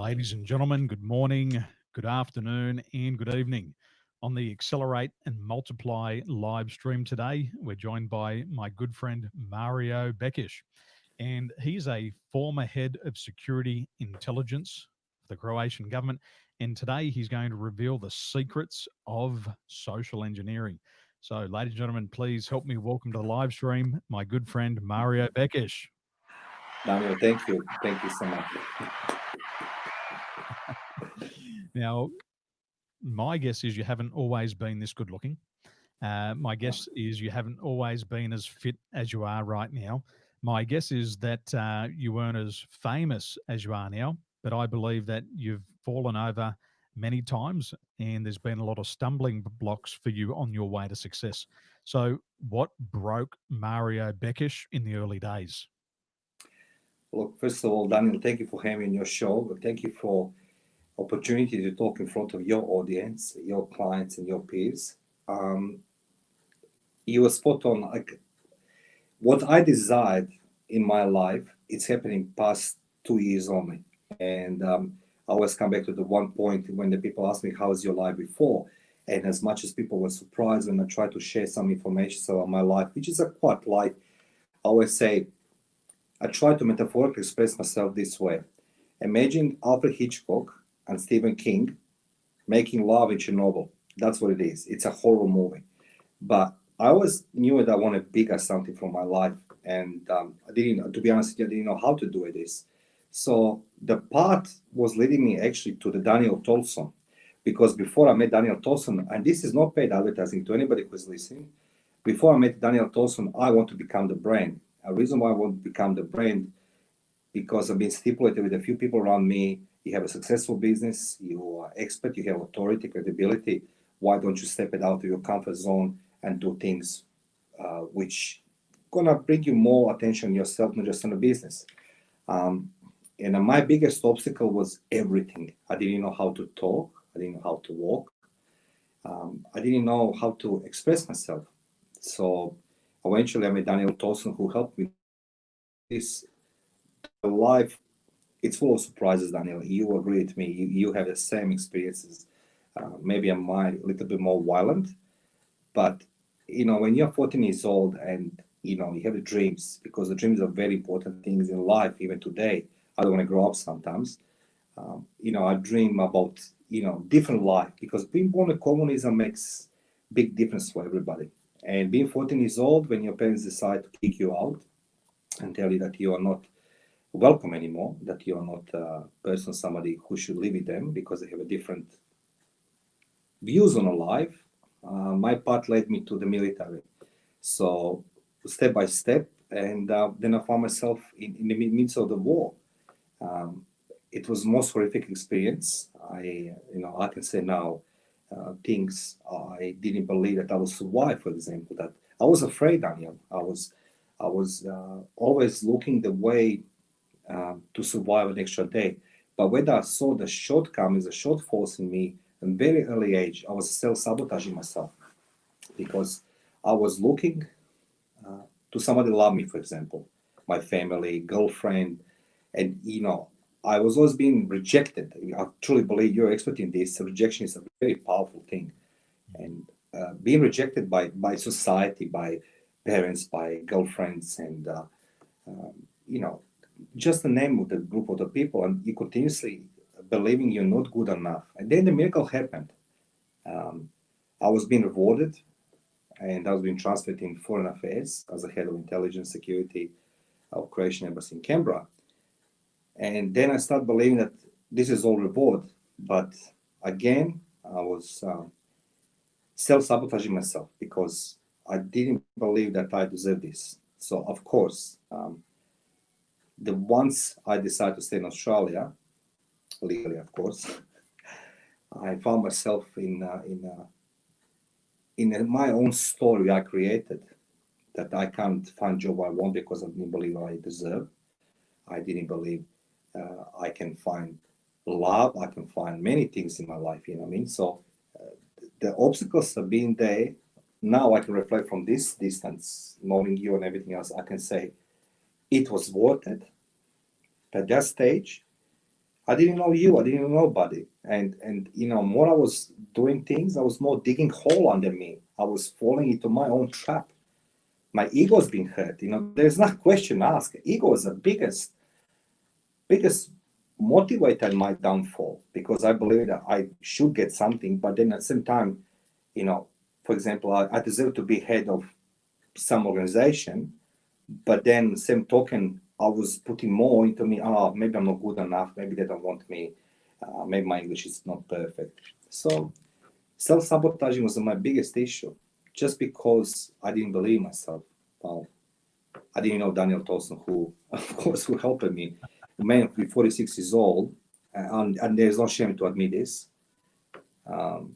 Ladies and gentlemen, good morning, good afternoon, and good evening. On the Accelerate and Multiply live stream today, we're joined by my good friend Mario Bekes, and he's a former head of security intelligence for the Croatian government. And today he's going to reveal the secrets of social engineering. So, ladies and gentlemen, please help me welcome to the live stream my good friend Mario Bekes. Daniel, thank you. Thank you so much. Now, my guess is you haven't always been this good looking. My guess is you haven't always been as fit as you are right now. My guess is that you weren't as famous as you are now, but I believe that you've fallen over many times and there's been a lot of stumbling blocks for you on your way to success. So, what broke Mario Bekes in the early days? Look, first of all, Daniel, thank you for having me on your show. Thank you for opportunity to talk in front of your audience, your clients, and your peers. Um, you were spot on. Like what I desired in my life, it's happening past 2 years only. And I always come back to the one point when the people ask me, "How was your life before?" And as much as people were surprised when I tried to share some information about my life, which is a quite light, I always say I try to metaphorically express myself this way. Imagine Alfred Hitchcock and Stephen King making love in Chernobyl. That's what it is. It's a horror movie. But I always knew that I wanted bigger something from my life. And I didn't, to be honest, I didn't know how to do this. So the path was leading me actually to the Daniel Tolson. Because before I met Daniel Tolson, and this is not paid advertising to anybody who's listening, before I met Daniel Tolson, I want to become the brand. A reason why I want to become the brand because I've been stipulated with a few people around me. You have a successful business, you are expert, you have authority, credibility. Why don't you step it out of your comfort zone and do things which gonna bring you more attention yourself, not just on the business? Um, and my biggest obstacle was everything. I didn't know how to talk. I didn't know how to walk. I didn't know how to express myself. So eventually I met Daniel Tolson who helped me this the life. It's full of surprises, Daniel. You agree with me. You have the same experiences. Maybe I'm a little bit more violent, but when you're 14 years old and you have the dreams, because the dreams are very important things in life. Even today, I don't want to grow up sometimes. I dream about different life because being born in communism makes big difference for everybody. And being 14 years old, when your parents decide to kick you out and tell you that you are not welcome anymore, that you are not a person, somebody who should live with them because they have a different views on a life. My path led me to the military. So step by step, and then I found myself in the midst of the war. Um, it was most horrific experience. I can say now things I didn't believe that I would survive. For example, that I was afraid, Daniel. I was always looking the way to survive an extra day. But when I saw the shortcomings, the shortfalls in me, at very early age, I was self-sabotaging myself because I was looking to somebody to love me, for example, my family, girlfriend, and I was always being rejected. I truly believe you're expert in this. Rejection is a very powerful thing, and being rejected by society, by parents, by girlfriends, and you know just the name of the group of the people, and you continuously believing you're not good enough. And then the miracle happened. Um, I was being rewarded, and I was being transferred in foreign affairs as a head of intelligence security of Croatian embassy in Canberra. And then I started believing that this is all reward. But again, I was self-sabotaging myself because I didn't believe that I deserved this. So of course, the once I decided to stay in Australia, legally, of course, I found myself in my own story I created that I can't find job I want because I didn't believe I deserve. I didn't believe I can find love. I can find many things in my life. You know what I mean? So the obstacles have been there. Now I can reflect from this distance, knowing you and everything else. I can say it was worth it. At that stage, I didn't know you. I didn't know nobody. And more I was doing things, I was more digging hole under me. I was falling into my own trap. My ego's been hurt. There's not question asked. Ego is the biggest motivator in my downfall because I believe that I should get something, but then at the same time, for example, I deserve to be head of some organization, but then same token, I was putting more into me. Oh, maybe I'm not good enough. Maybe they don't want me. Maybe my English is not perfect. So self-sabotaging was my biggest issue, just because I didn't believe myself. Well, I didn't know Daniel Tolson, who, of course, who helped me. A man with 46 years old, and there's no shame to admit this. Um,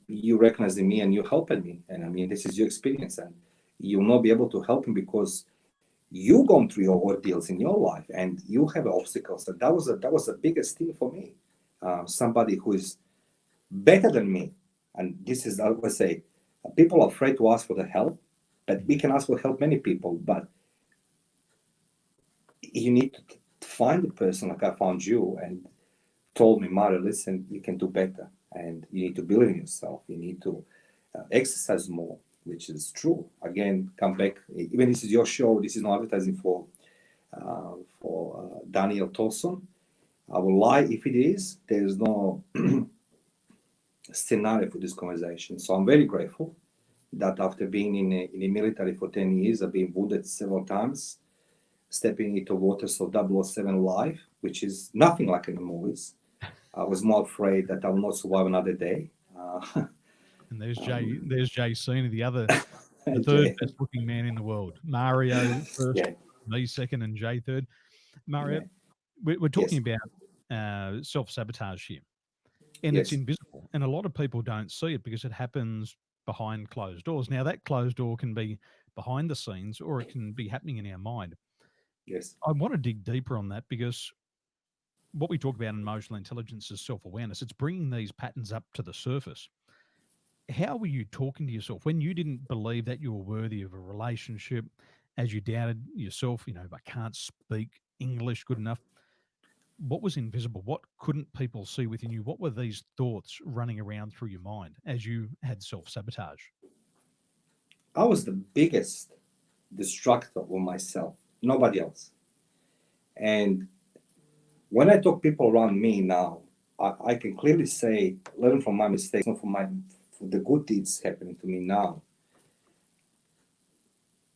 you recognize in me and you helped me, and I mean, this is your experience, and you'll not be able to help him because you gone through your ordeals in your life and you have obstacles. And that was the biggest thing for me. Somebody who is better than me, and this is I would say, people are afraid to ask for the help, but we can ask for help many people, but you need to find the person like I found you and told me, Mario, listen, you can do better, and you need to believe in yourself. You need to exercise more, which is true. Again, come back. Even this is your show. This is not advertising for Daniel Tolson. I will lie if it is. There is no scenario for this conversation. So I'm very grateful that after being in the military for 10 years, I've been wounded several times, stepping into waters of 007 life, which is nothing like in the movies. I was more afraid that I will not survive another day. And there's Jay. Um, There's Jay Cena, the third Jay, best looking man in the world. Mario first, yeah, me second, and Jay third. Mario, yeah, we're talking yes, about self sabotage here, and it's yes, invisible, and a lot of people don't see it because it happens behind closed doors. Now, that closed door can be behind the scenes, or it can be happening in our mind. yes. I want to dig deeper on that because what we talk about in emotional intelligence is self awareness. It's bringing these patterns up to the surface. How were you talking to yourself when you didn't believe that you were worthy of a relationship, as you doubted yourself? I can't speak English good enough. What was invisible? What couldn't people see within you? What were these thoughts running around through your mind as you had self sabotage? I was the biggest destructor of myself, nobody else. And when I talk people around me now, I can clearly say, learn from my mistakes, not from the good deeds happening to me now.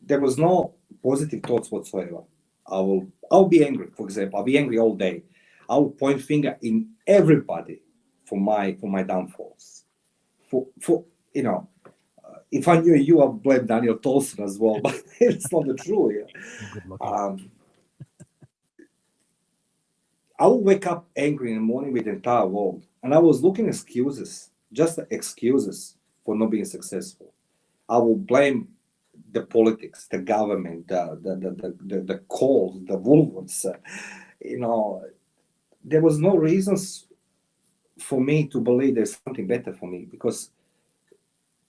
There was no positive thoughts whatsoever. I'll be angry, for example. I'll be angry all day. I'll point finger in everybody for my downfalls. For if I knew you, I'd blame Daniel Tolson as well, but it's not the truth. Yeah. You're good looking. Um, I will wake up angry in the morning with the entire world. And I was looking excuses, just excuses for not being successful. I will blame the politics, the government, the calls, the Woolworths. You know, there was no reasons for me to believe there's something better for me because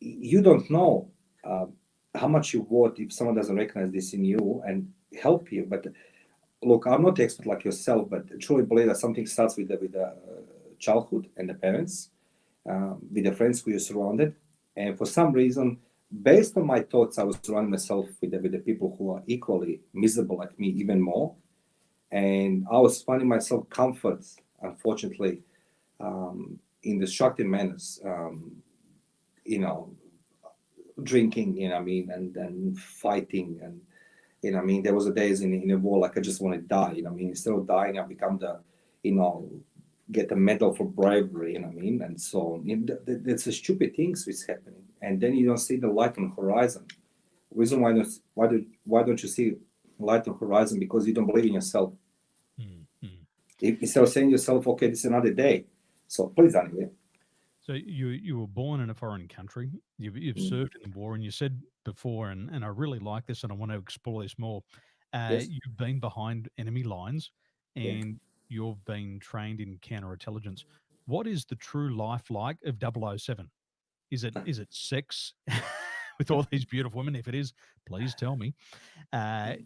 you don't know uh, how much you worth if someone doesn't recognize this in you and help you. But look, I'm not the expert like yourself, but I truly believe that something starts with the childhood and the parents, with the friends who you're surrounded. And for some reason, based on my thoughts, I was surrounding myself with the people who are equally miserable like me, even more. And I was finding myself comfort, unfortunately, in destructive manners. You know, drinking, I mean, and fighting, and I mean, there was a days in a war like I just want to die. I mean, instead of dying, I become you know, get a medal for bravery. I mean, and so on. That's the stupid things which happening, and then you don't see the light on the horizon. Reason why don't you see light on the horizon? Because you don't believe in yourself. Mm. Instead of saying to yourself, okay, this is another day. So please, anyway. So you were born in a foreign country. You've Mm, served in the war, and you said before, and I really like this, and I want to explore this more. yes. You've been behind enemy lines, Yeah. and you've been trained in counterintelligence. What is the true life like of 007? Is it sex with all these beautiful women? If it is, please tell me.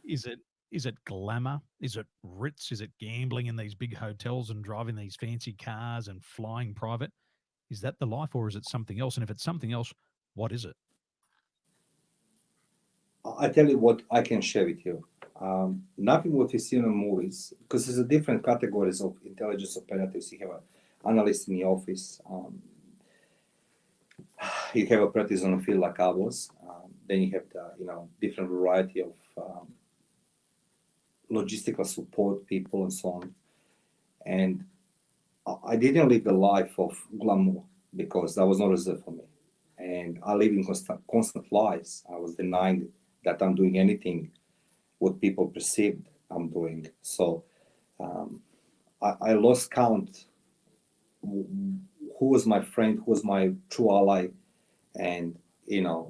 Is it Is it glamour? Is it Ritz? Is it gambling in these big hotels and driving these fancy cars and flying private? Is that the life, or is it something else? And if it's something else, what is it? I tell you what I can share with you. Nothing what we see in the movies, because there's a different categories of intelligence operatives. You have an analyst in the office, you have operatives on the field like I was. Then you have the different variety of logistical support people and so on. And I didn't live the life of glamour because that was not reserved for me. And I live in constant lies. I was denying that I'm doing anything what people perceived I'm doing. So um, I lost count who was my friend, who was my true ally, and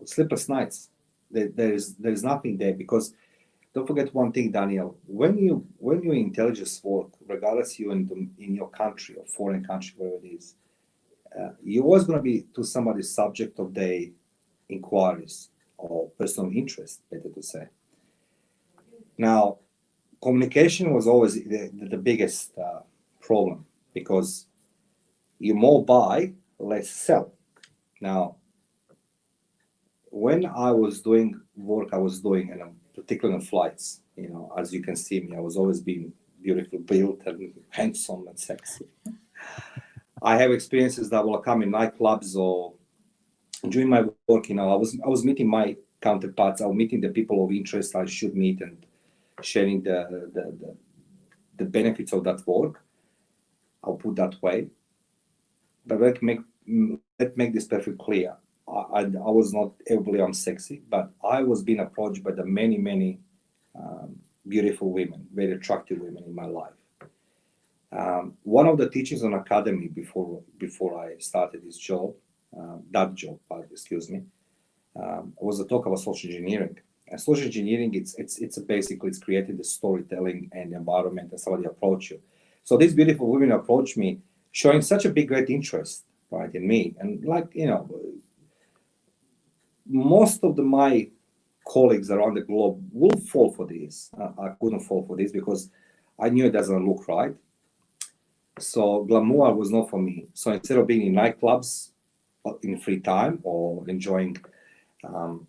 sleepless nights. There's nothing there because don't forget one thing, Daniel. When you intelligence work, regardless you in your country or foreign country, wherever it is, you're always going to be to somebody's subject of their inquiries or personal interest, better to say. Now, communication was always the biggest problem because you more buy, less sell. Now, when I was doing work, I was doing, and particularly on flights, as you can see me, I was always being beautifully built and handsome and sexy. I have experiences that will come in nightclubs or during my work. I was meeting my counterparts. I was meeting the people of interest I should meet and sharing the benefits of that work. I'll put that way. But let make this perfect clear. I was not everybody I'm sexy, but I was being approached by the many beautiful women, very attractive women in my life. One of the teachings on academy before I started this job, excuse me, was a talk about social engineering. And social engineering, it's basically it's creating the storytelling and environment and somebody approach you. So these beautiful women approached me, showing such a big great interest, right, in me, and most of my colleagues around the globe will fall for this. I couldn't fall for this because I knew it doesn't look right. So glamour was not for me. So instead of being in nightclubs in free time or enjoying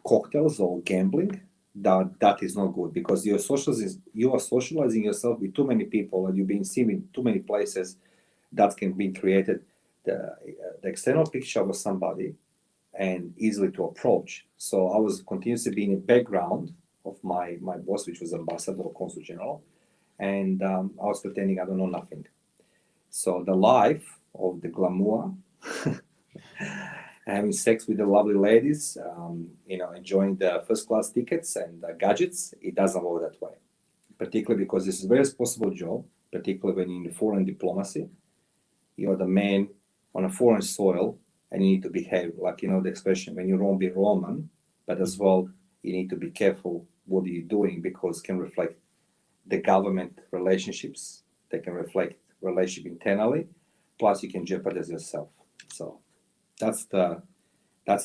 cocktails or gambling, that is not good because you are socializing yourself with too many people and you're being seen in too many places. That can be created the external picture of somebody and easily to approach. So I was continuously being in the background of my boss, which was ambassador or consul general, and I was pretending I don't know nothing. So the life of the glamour, having sex with the lovely ladies, enjoying the first class tickets and the gadgets, it doesn't work that way. Particularly because this is a very responsible job, particularly when you're in foreign diplomacy. You're the man on a foreign soil and you need to behave like, the expression, when you Rome, be Roman, but as well, you need to be careful what are you doing because it can reflect the government relationships, they can reflect relationship internally, plus you can jeopardize yourself. So that's the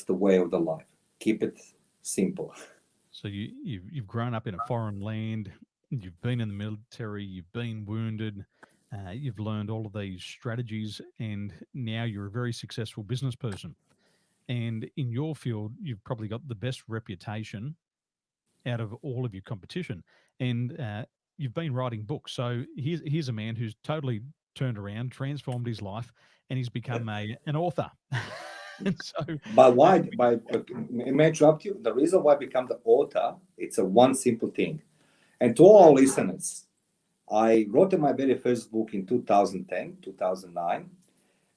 way of the life. Keep it simple. So you've grown up in a foreign land, you've been in the military, you've been wounded, you've learned all of these strategies, and now you're a very successful business person. And in your field, you've probably got the best reputation out of all of your competition. And you've been writing books. So here's a man who's totally turned around, transformed his life, and he's become an author. And so, But why? May I interrupt you? The reason why I become the author, it's a one simple thing. And to all our listeners, I wrote my very first book in 2010, 2009,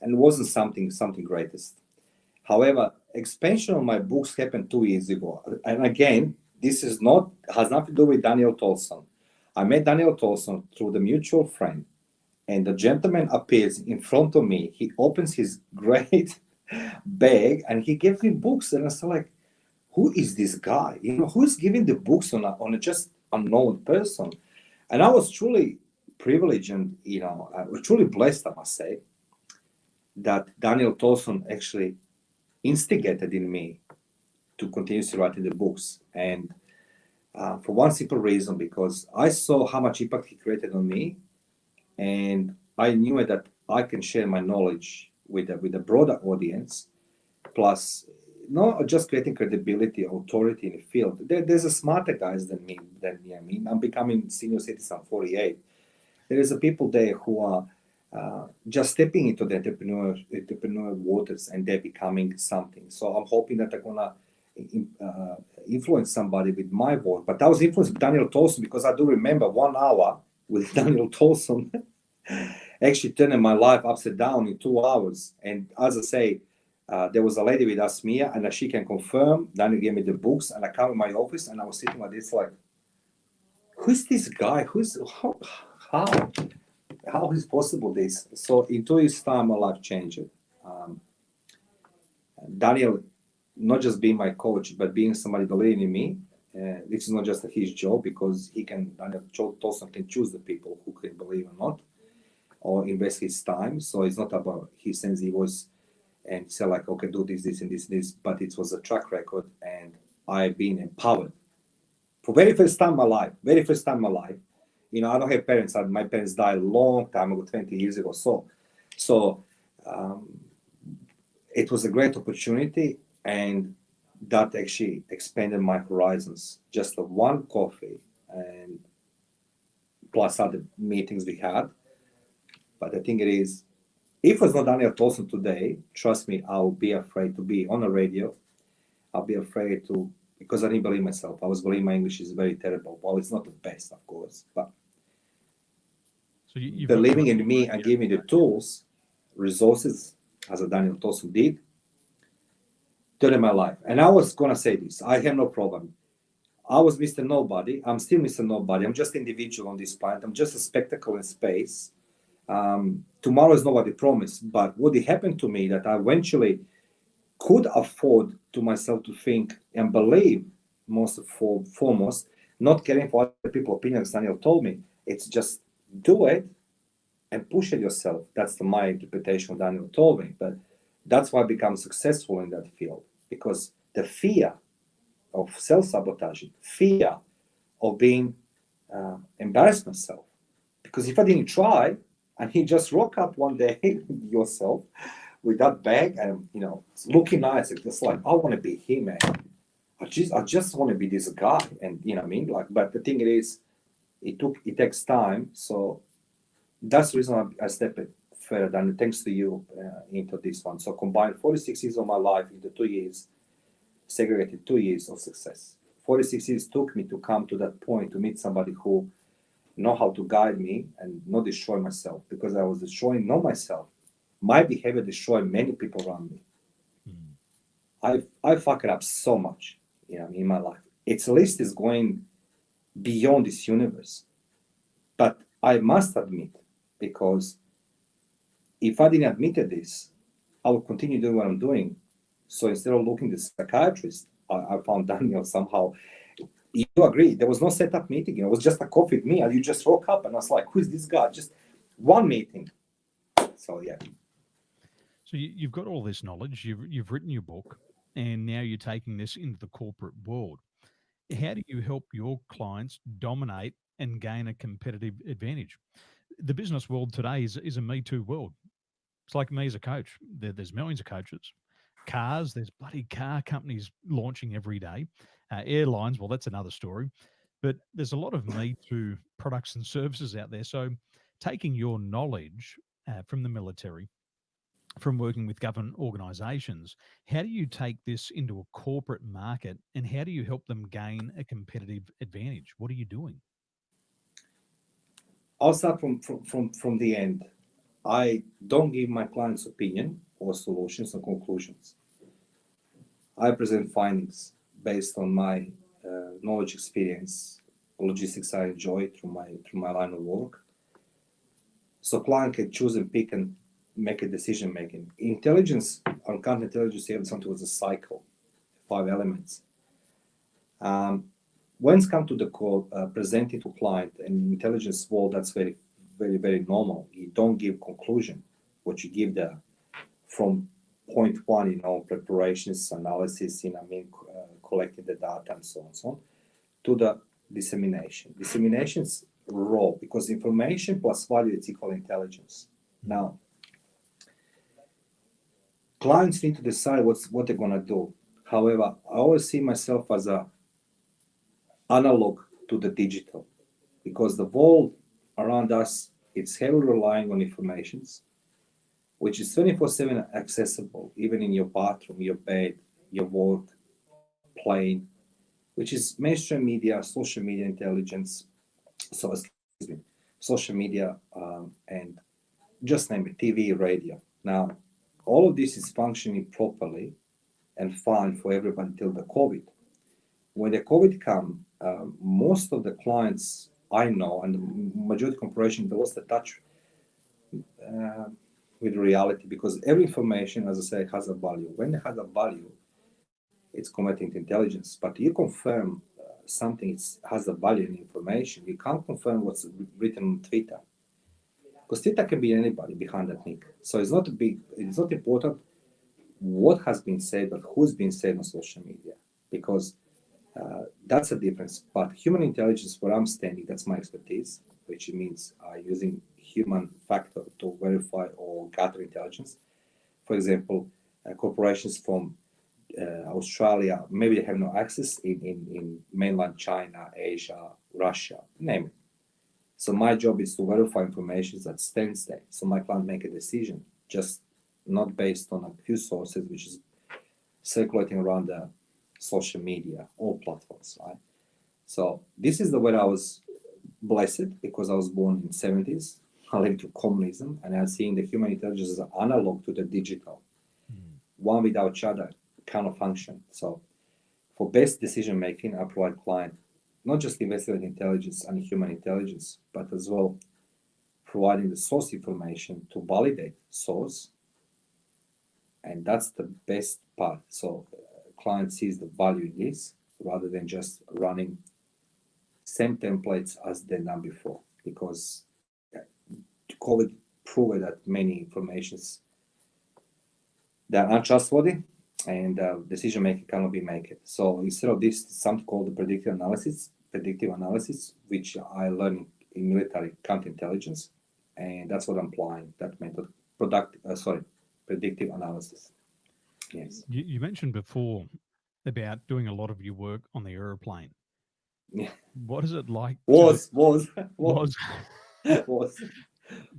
and it wasn't something greatest. However, expansion of my books happened 2 years ago. And again, this has nothing to do with Daniel Tolson. I met Daniel Tolson through the mutual friend, and the gentleman appears in front of me. He opens his great bag and he gives me books. And I was like, who is this guy? Who's giving the books on a just unknown person? And I was truly privileged and, I was truly blessed, I must say, that Daniel Tolson actually instigated in me to continuously writing the books. And for one simple reason, because I saw how much impact he created on me, and I knew that I can share my knowledge with a broader audience. Plus, not just creating credibility, authority in the field. There's a smarter guys than me. I mean, I'm becoming senior citizen, 48. There is a people there who are just stepping into the entrepreneur waters, and they're becoming something. So I'm hoping that I'm gonna influence somebody with my work. But I was influenced with Daniel Tolson, because I do remember 1 hour with Daniel Tolson actually turning my life upside down in 2 hours. And as I say, there was a lady with us, Mia, and she can confirm. Daniel gave me the books, and I come in my office, and I was sitting like this, like, who's this guy? How? How is possible this? So in 2 years' time, my life changed. Um, Daniel, not just being my coach, but being somebody believing in me. This is not just his job, because Daniel Tolson can choose the people who can believe or not, or invest his time. So it's not about he sends the voice and say like, okay, do this, and this. But it was a track record, and I've been empowered for very first time in my life. Very first time in my life. You know, I don't have parents. My parents died a long time ago, 20 years ago. So um, it was a great opportunity, and that actually expanded my horizons. Just the one coffee, and plus other meetings we had. But I think it is, if it was not Daniel Tolson today, trust me, I'll be afraid to be on the radio. I'll be afraid to, because I didn't believe myself. I was believing my English is very terrible. Well, it's not the best, of course, but So you've got believing in me and giving me the tools, resources, as a Daniel Tolson did, turned my life. And I was gonna say this: I have no problem. I was Mr. Nobody. I'm still Mr. Nobody. I'm just individual on this planet. I'm just a spectacle in space. Tomorrow is nobody promised. But what happened to me, that I eventually could afford to myself to think and believe, most foremost, not caring for other people's opinions. Daniel told me, it's just do it and push it yourself. That's my interpretation of Daniel told me. But that's why I become successful in that field, because the fear of self-sabotaging, fear of being embarrassed myself. Because if I didn't try, and he just rock up one day yourself with that bag and looking nice, it's just like, I want to be him, man. I just want to be this guy, and what I mean. Like, but the thing is, it takes time. So that's the reason I stepped further, and thanks to you into this one. So combined 46 years of my life into 2 years, segregated 2 years of success. 46 years took me to come to that point, to meet somebody who know how to guide me and not destroy myself, because I was destroying not myself. My behavior destroyed many people around me. I fuck it up so much, in my life. Its list is going beyond this universe. But I must admit, because if I didn't admit this, I would continue doing what I'm doing. So instead of looking at the psychiatrist, I found Daniel somehow. You agree, there was no setup meeting. It was just a coffee with me, and you just woke up, and I was like, who's this guy? Just one meeting. So yeah. So you've got all this knowledge. You've written your book, and now you're taking this into the corporate world. How do you help your clients dominate and gain a competitive advantage? The business world today is a Me Too world. It's like me as a coach. There's millions of coaches. Cars, there's bloody car companies launching every day. Airlines, well, that's another story. But there's a lot of Me Too products and services out there. So taking your knowledge from the military, from working with government organisations, how do you take this into a corporate market, and how do you help them gain a competitive advantage? What are you doing? I'll start from the end. I don't give my clients opinion or solutions or conclusions. I present findings based on my knowledge, experience, logistics I enjoy through my line of work. So client can choose and pick and make a decision making. Intelligence, on counterintelligence, you have something as a cycle, 5 elements. When it's come to the call, presenting to client and intelligence world, that's very, very, very normal. You don't give conclusion, what you give from point one, preparations, analysis, collecting the data and so on and so on. to the dissemination. Dissemination's raw because information plus value is equal intelligence. Now, clients need to decide what they're gonna do. However, I always see myself as a analog to the digital because the world around us it's heavily relying on informations, which is 24/7 accessible, even in your bathroom, your bed, your work, plane, which is mainstream media, social media intelligence. So excuse me, social media, and just name it, TV, radio. Now, all of this is functioning properly and fine for everybody till the COVID. When the COVID come, most of the clients I know and the majority corporation they lost the touch uh, with reality because every information, as I say, has a value. When it has a value, it's converting to intelligence. But you confirm something has a value in information. You can't confirm what's written on Twitter because Twitter can be anybody behind that nick. So it's not a big. It's not important what has been said, but who's been said on social media because that's a difference. But human intelligence, where I'm standing, that's my expertise, which means using human factor to verify or gather intelligence. For example, corporations from Australia, maybe they have no access in mainland China, Asia, Russia, name it. So my job is to verify information that stands there. So my client make a decision, just not based on a few sources, which is circulating around the social media, all platforms, right? So this is the way I was blessed because I was born in 70s. I lived through communism and I'm seeing the human intelligence as analog to the digital. One without each other cannot function. So for best decision making, I provide client not just investigative intelligence and human intelligence, but as well providing the source information to validate source. And that's the best part. So client sees the value in this rather than just running same templates as they done before because COVID proved that many informations they're untrustworthy and decision making cannot be made. So instead of this, something called the predictive analysis, which I learned in military counterintelligence, and that's what I'm applying that method. Predictive analysis. Yes. You mentioned before about doing a lot of your work on the aeroplane. Yeah. What is it like to Was was was.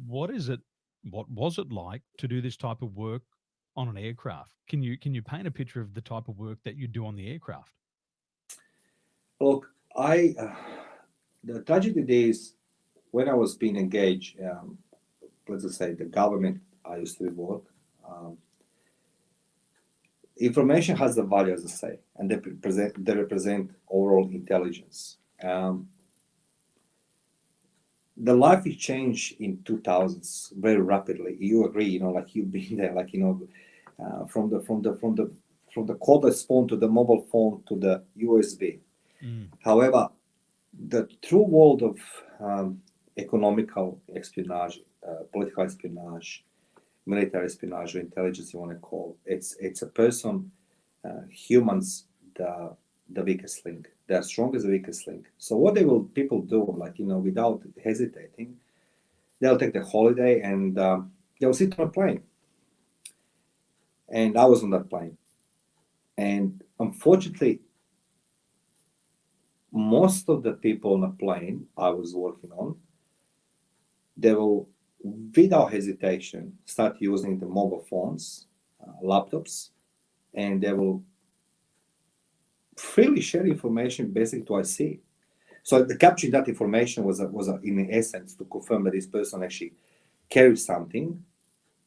what is it what was it like to do this type of work on an aircraft? Can you paint a picture of the type of work that you do on the aircraft? Look, I the tragedy days when I was being engaged, let's just say the government I used to work, um, information has the value, as I say, and they represent overall intelligence. The life is changed in 2000s very rapidly. You agree, like you've been there, like from the cordless phone to the mobile phone to the USB. Mm. However, the true world of economical espionage, political espionage, military espionage, or intelligence you want to call it's a person, humans, the weakest link. They're strong as the weakest link. So what they will people do, like without hesitating, they'll take the holiday and they'll sit on a plane. And I was on that plane, and unfortunately, most of the people on the plane I was working on, they will, without hesitation, start using the mobile phones, laptops, and they will freely share information basically to IC. So the capturing that information was in essence to confirm that this person actually carries something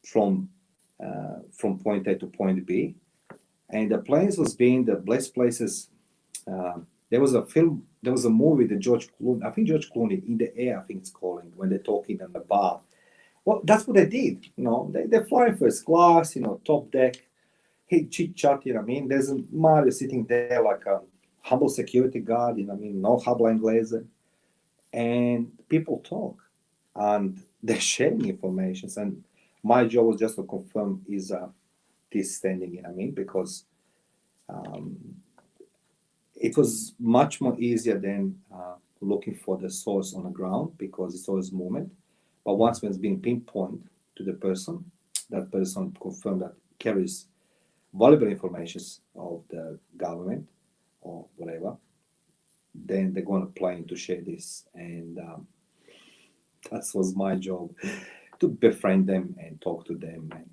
from point A to point B, and the planes was being the blessed places. There was a film, there was a movie that George Clooney, I think George Clooney, In the Air, I think it's calling, when they're talking in the bar. Well, that's what they did. They fly first class, top deck, hey, chit chat. There's a Mario sitting there like a humble security guard. No habla inglés, and people talk, and they're sharing information. And my job was just to confirm is this standing. Because It was much more easier than looking for the source on the ground because it's always movement. But once when it's been pinpointed to the person, that person confirmed that carries valuable information of the government or whatever, then they're going to plan to share this. And that was my job to befriend them and talk to them. And,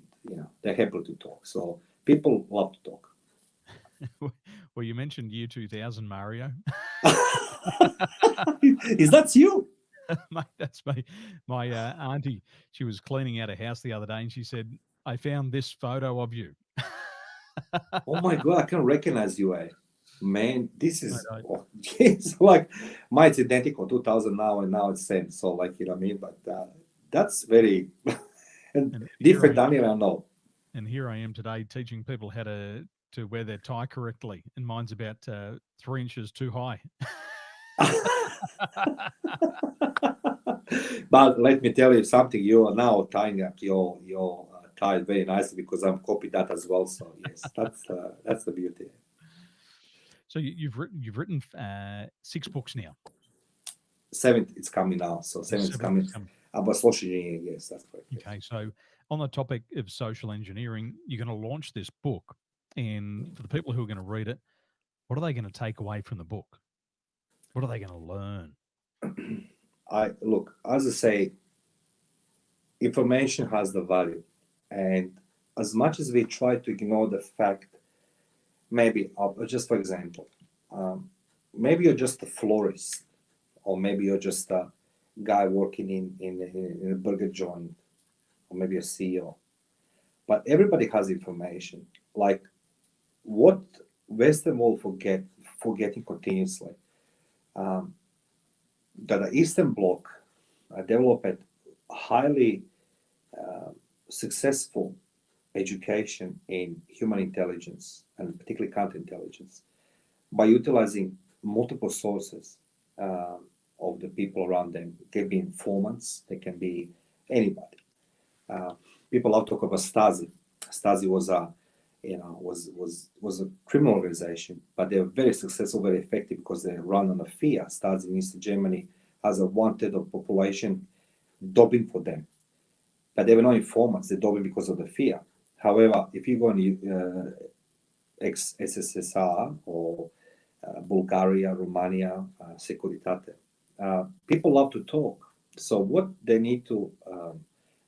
they're happy to talk. So people love to talk. Well, you mentioned year 2000, Mario. Is that you? Mate, that's me. My auntie, she was cleaning out a house the other day and she said, I found this photo of you. Oh my God, I can recognize you, eh? Man, this Mate, is, oh, it's like mine's identical 2000 now, and now it's same. So, like, you know what I mean? But that's very and here I different am, Daniel, I know. and here I am today teaching people how to wear their tie correctly, and mine's about 3 inches too high. But let me tell you something. You are now tying up your tie very nicely because I'm copied that as well. So yes, that's the beauty. So you've written 6 books now. Seventh, it's coming now. So The seventh is seventh is coming coming. about social engineering. Yes, that's correct. Yes. Okay, so on the topic of social engineering, you're going to launch this book, and for the people who are going to read it, what are they going to take away from the book? What are they going to learn? I look, as I say, information has the value, and as much as we try to ignore the fact, maybe just for example, um, maybe you're just a florist, or maybe you're just a guy working in a burger joint, or maybe a CEO. But everybody has information. Like what Western world forgetting continuously, um, that the Eastern Bloc developed highly uh, successful education in human intelligence and particularly counterintelligence by utilizing multiple sources uh, of the people around them. They can be informants, they can be anybody. Uh, People love to talk about Stasi. Stasi was a was a criminal organization, but they were very successful, very effective because they run on a fear. Stasi in East Germany has a wanted of population dobbing for them, but they were not informants. They dobbing because of the fear. However, if you go in ex-SSSR or Bulgaria, Romania, Securitate, people love to talk. So what they need to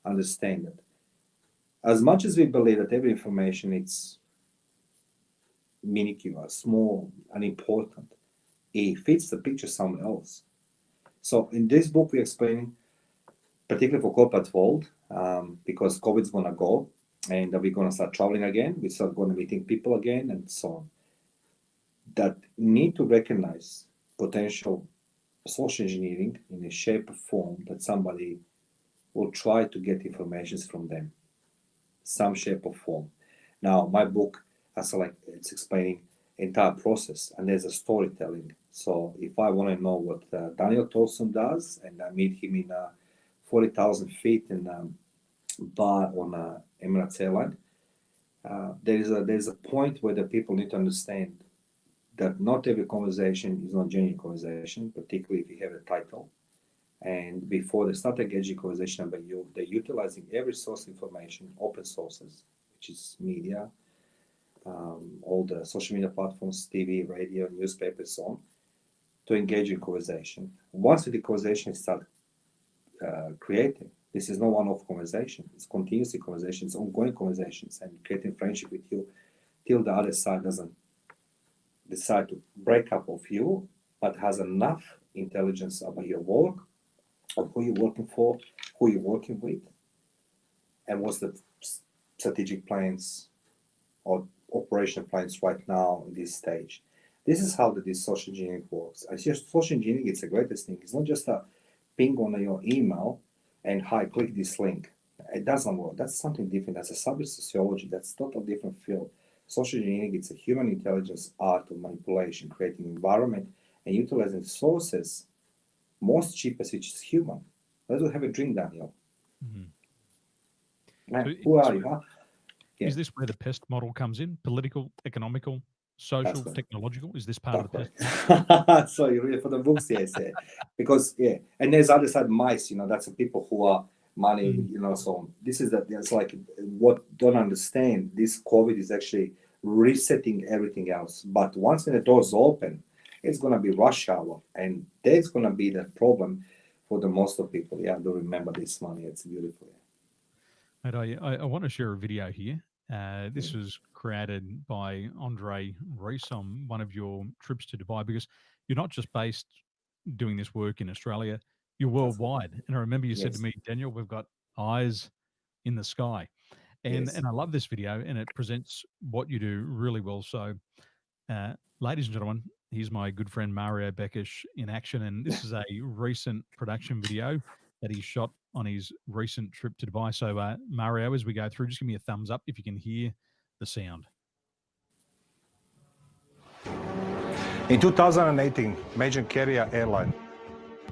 understand that as much as we believe that every information is minuscule, small, unimportant, it fits the picture somewhere else. So in this book, we're explaining, particularly for corporate world, because COVID's gonna go, and we're gonna start traveling again. We start going to meeting people again, and so on. That need to recognize potential social engineering in a shape or form that somebody will try to get information from them, some shape or form. Now, my book, as like it's explaining entire process, and there's a storytelling. So if I want to know what Daniel Tolson does, and I meet him in 40,000 feet in a bar on Emirates Airline, there's a point where the people need to understand that not every conversation is not genuine conversation, particularly if you have a title. And before they start engaging conversation about you, they're utilizing every source information, open sources, which is media, all the social media platforms, TV, radio, newspapers, so on, to engage in conversation. Once the conversation start creating, this is no one-off conversation. It's continuously conversation. It's ongoing conversations, and creating friendship with you till the other side doesn't decide to break up of you, but has enough intelligence about your work, of who you're working for, who you're working with, and what's the strategic plans or operational plans right now in this stage. This is how this social engineering works. I see social engineering, it's the greatest thing. It's not just a ping on your email and hi, click this link. It doesn't work. That's something different. That's a subject sociology. That's a total different field. Social engineering, it's a human intelligence art of manipulation, creating environment and utilizing sources most cheapest, which is human. Let's have a drink, Daniel. Mhm. So Man, is who this are you? where, Huh? Yeah. is this where the pest model comes in? Political, economical? That's social, correct. technological? Is this part of That's the test? correct. So you read for the books, yes, yeah. Because yeah, and there's other side mice. That's the people who are money. Mm. So this is that. It's like what don't understand. This COVID is actually resetting everything else. But once the doors open, it's gonna be rush hour, and that's gonna be the problem for the most of people. Yeah, do remember this money. It's beautiful. And I want to share a video here. Yeah. This was created by Andre Reese on one of your trips to Dubai because you're not just based doing this work in Australia, you're That's correct. worldwide. And I remember you said to Yes, me, Daniel, we've got eyes in the sky. And yes. I love this video and it presents what you do really well. So ladies and gentlemen, here's my good friend Mario Bekes in action. And this is a recent production video that he shot on his recent trip to Dubai. So, Mario, as we go through, just give me a thumbs up if you can hear the sound. In 2018, major carrier airline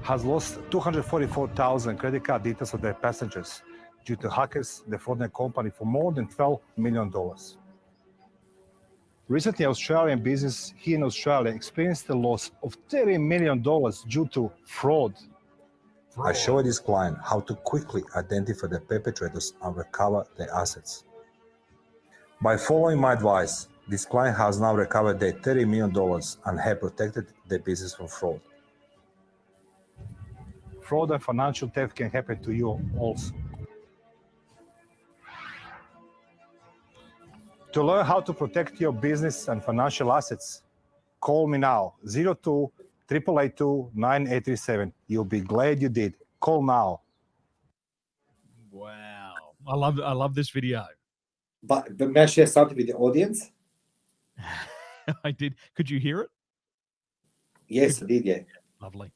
has lost 244,000 credit card details of their passengers due to hackers defrauding the company for more than $12 million. Recently, Australian business here in Australia experienced a loss of $30 million due to fraud. I showed this client how to quickly identify the perpetrators and recover their assets. By following my advice, this client has now recovered their $30 million and have protected their business from fraud. Fraud and financial theft can happen to you also. To learn how to protect your business and financial assets, call me now, 02 882 9837. You'll be glad you did. Call now. Wow. I love this video. But may I share something with the audience? I did. Could you hear it? Yes, I did. Yeah. Lovely.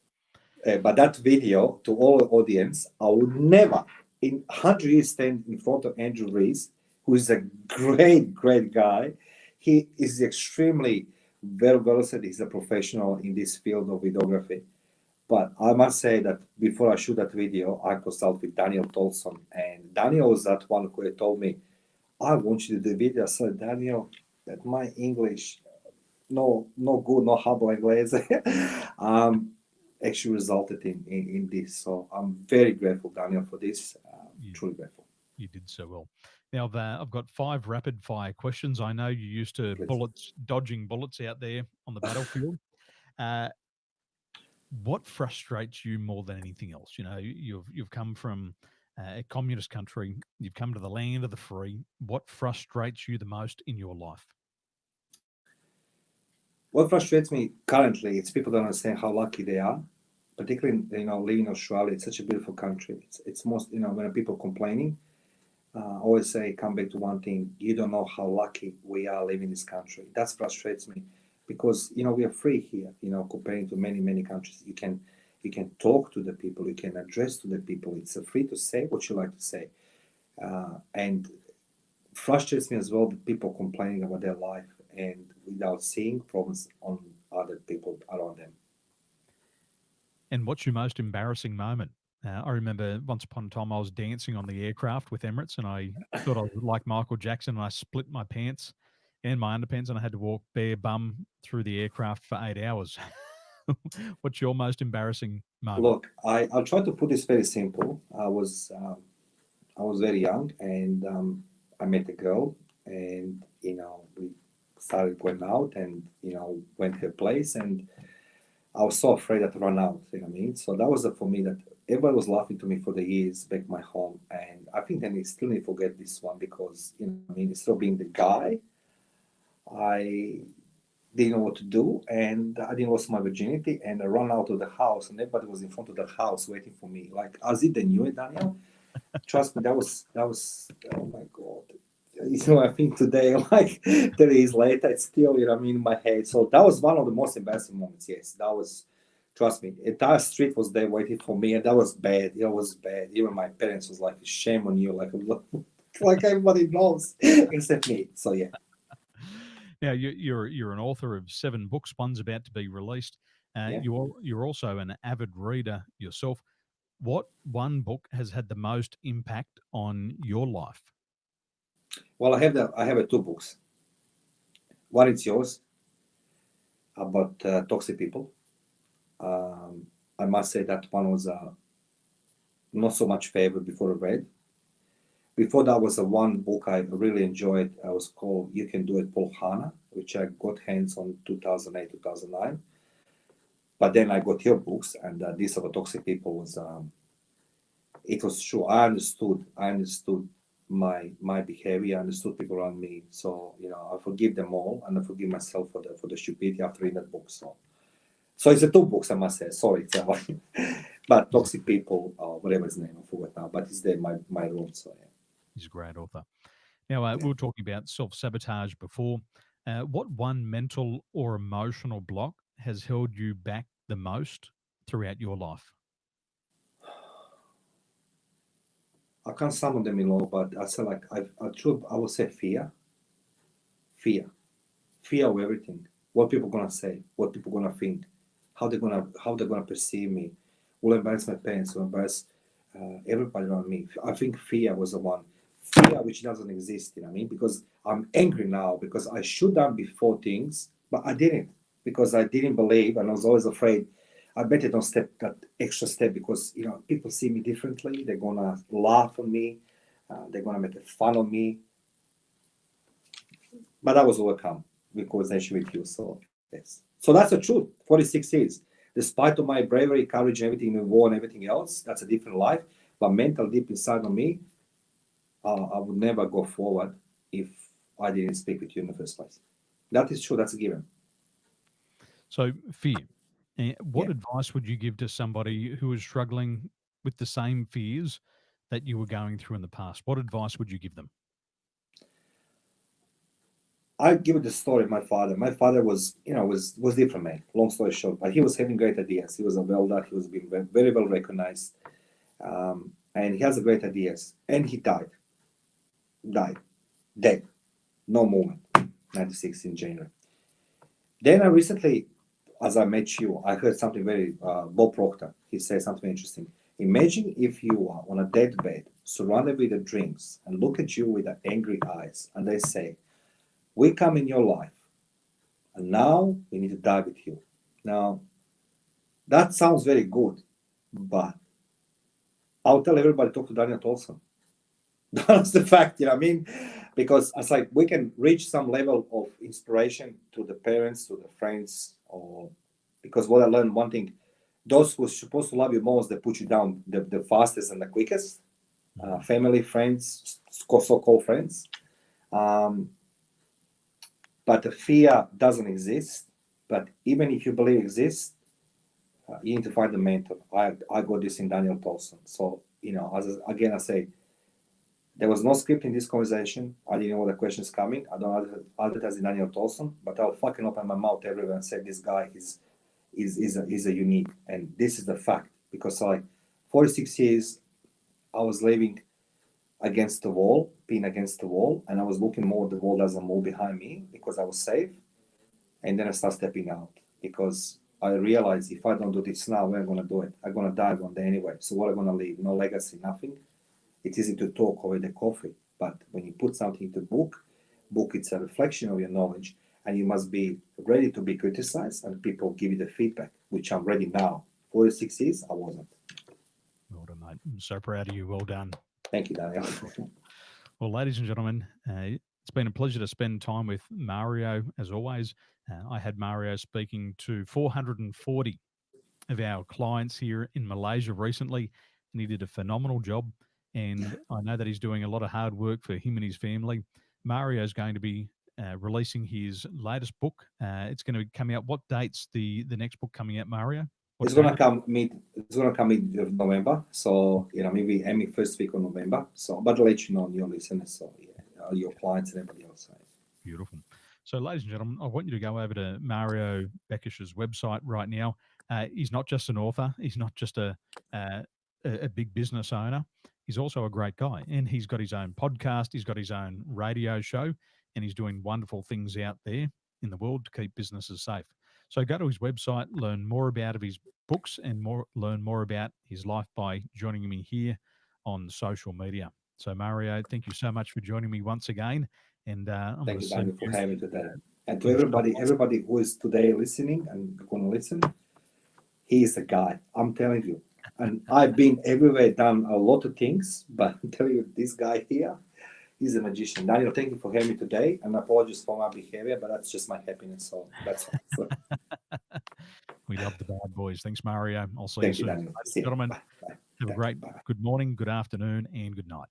But that video to all the audience, I would never in 100 years stand in front of Andrew Reese, who is a great, great guy. He is extremely very versatile. He's a professional in this field of videography. But I must say that before I shoot that video, I consulted with Daniel Tolson. And Daniel was that one who had told me, I want you to do the video. I said, Daniel, that my English, no good, no habla inglés. Actually resulted in this. So I'm very grateful, Daniel, for this. You, Truly grateful. you did so well. Now, I've got 5 rapid fire questions. I know you're used to Please. dodging bullets out there on the battlefield. Uh, what frustrates you more than anything else? You've come from a communist country. You've come to the land of the free. What frustrates you the most in your life? What frustrates me currently is people don't understand how lucky they are, particularly living in Australia. It's such a beautiful country. It's most when people complaining, I always say come back to one thing: you don't know how lucky we are living in this country. That frustrates me because we are free here. Comparing to many countries, you can talk to the people, you can address to the people. It's free to say what you like to say, and frustrates me as well that people complaining about their life and without seeing problems on other people around them. And what's your most embarrassing moment? I remember once upon a time I was dancing on the aircraft with Emirates, and I thought I was like Michael Jackson, and I split my pants and my underpants, and I had to walk bare bum through the aircraft for 8 hours. What's your most embarrassing moment? Look, I'll try to put this very simple. I was very young, and I met a girl, and we started going out, and went to her place, and I was so afraid that I run out. You know what I mean? So that was for me that everybody was laughing to me for the years back my home, and I think they still need to forget this one because what I mean, instead of being the guy, I didn't know what to do, and I didn't lose my virginity, and I ran out of the house, and everybody was in front of the house waiting for me, like as if they knew it, Daniel. Trust me, that was oh my god. I think today, like 30 years later, it's still, in my head. So that was one of the most embarrassing moments. Yes, that was, trust me, entire street was there waiting for me, and that was bad. It was bad. Even my parents was like, shame on you, like, like everybody knows except me. So yeah. Now you're an author of 7 books. One's about to be released. Yeah. You're also an avid reader yourself. What one book has had the most impact on your life? Well, I have 2 books. One is yours, about toxic people. I must say that one was not so much favorite before I read. Before that was a one book I really enjoyed. It was called You Can Do It, Paul Hannah, which I got hands on 2008, 2009. But then I got your books, and this about toxic people was it was true. I understood my behavior. I understood people around me. So I forgive them all, and I forgive myself for the stupidity after reading that book. So it's a two books, I must say. Sorry, it's but toxic people, whatever his name, I forgot now. But it's there, my room. So yeah. He's a great author. Now, we were talking about self sabotage before. What one mental or emotional block has held you back the most throughout your life? I can't summon them in all, but I say like I would say fear, fear of everything. What people gonna say? What people gonna think? How they're gonna perceive me? Will embarrass my parents? Will embarrass everybody around me? I think fear was the one. Fear which doesn't exist. You know what I mean? Because I'm angry now because I should have before things, but I didn't because I didn't believe, and I was always afraid. I better don't step that extra step because people see me differently. They're gonna laugh at me. They're gonna make fun of me. But that was overcome with conversation with you. So yes. So that's the truth. 46 years. Despite of my bravery, courage, and everything in war and everything else, that's a different life. But mental deep inside of me, I would never go forward if I didn't speak with you in the first place. That is true. That's a given. So, fear. What Yeah. advice would you give to somebody who is struggling with the same fears that you were going through in the past? What advice would you give them? I give you the story of my father. My father was different man. Long story short, but he was having great ideas. He was a welder. He was being very well recognized, and he has a great ideas. And he died, dead, no movement. 96 in January. Then I recently, as I met you, I heard something very Bob Proctor. He said something interesting. Imagine if you are on a deathbed, surrounded with the drinks, and look at you with the angry eyes, and they say, "We come in your life, and now we need to die with you." Now, that sounds very good, but I'll tell everybody talk to Daniel Tolson. That's the fact, I mean, because it's like we can reach some level of inspiration to the parents, to the friends, or because what I learned one thing, those who are supposed to love you most, they put you down the fastest and the quickest. Family, friends, so-called friends. Um, but the fear doesn't exist. But even if you believe it exists, you need to find the mentor. I got this in Daniel Tolson. So, again, I say, there was no script in this conversation. I didn't know what the questions coming. I don't advertise in Daniel Tolson, but I'll fucking open my mouth everywhere and say this guy is a unique, and this is the fact. Because 46 years, I was living against the wall, being against the wall, and I was looking more. The wall doesn't move behind me because I was safe, and then I start stepping out because I realized if I don't do this now, we're gonna do it. I'm gonna die one day anyway. So what am I gonna leave? No legacy, nothing. It's easy to talk over the coffee, but when you put something into book it's a reflection of your knowledge, and you must be ready to be criticized, and people give you the feedback, which I'm ready now. 46 years, I wasn't. Well done, mate. I'm so proud of you. Well done. Thank you, Daniel. Well, ladies and gentlemen, it's been a pleasure to spend time with Mario as always. I had Mario speaking to 440 of our clients here in Malaysia recently, and he did a phenomenal job. And I know that he's doing a lot of hard work for him and his family. Mario is going to be releasing his latest book. It's going to come out. What dates the next book coming out, Mario? It's gonna come mid. It's gonna come mid of November. So maybe Emmy first week of November. So, but I'll let you know, your listeners, so your clients and everybody else. Beautiful. So, ladies and gentlemen, I want you to go over to Mario Bekes's website right now. He's not just an author. He's not just a big business owner. He's also a great guy, and he's got his own podcast. He's got his own radio show, and he's doing wonderful things out there in the world to keep businesses safe. So go to his website, learn more about his books, and learn more about his life by joining me here on social media. So Mario, thank you so much for joining me once again, and I'm going Thank to you, send Daniel, for you having me today. And to everybody who is today listening and going to listen, he is the guy. I'm telling you. And I've been everywhere, done a lot of things, but I'm telling you, this guy here, he's a magician. Daniel, thank you for having me today, and apologies for my behavior, but that's just my happiness. So that's all. So, We love the bad boys. Thanks, Mario. I'll see thank you you, soon. Daniel. Ladies See and you. gentlemen, Bye. have a great Bye. good morning, good afternoon, and good night.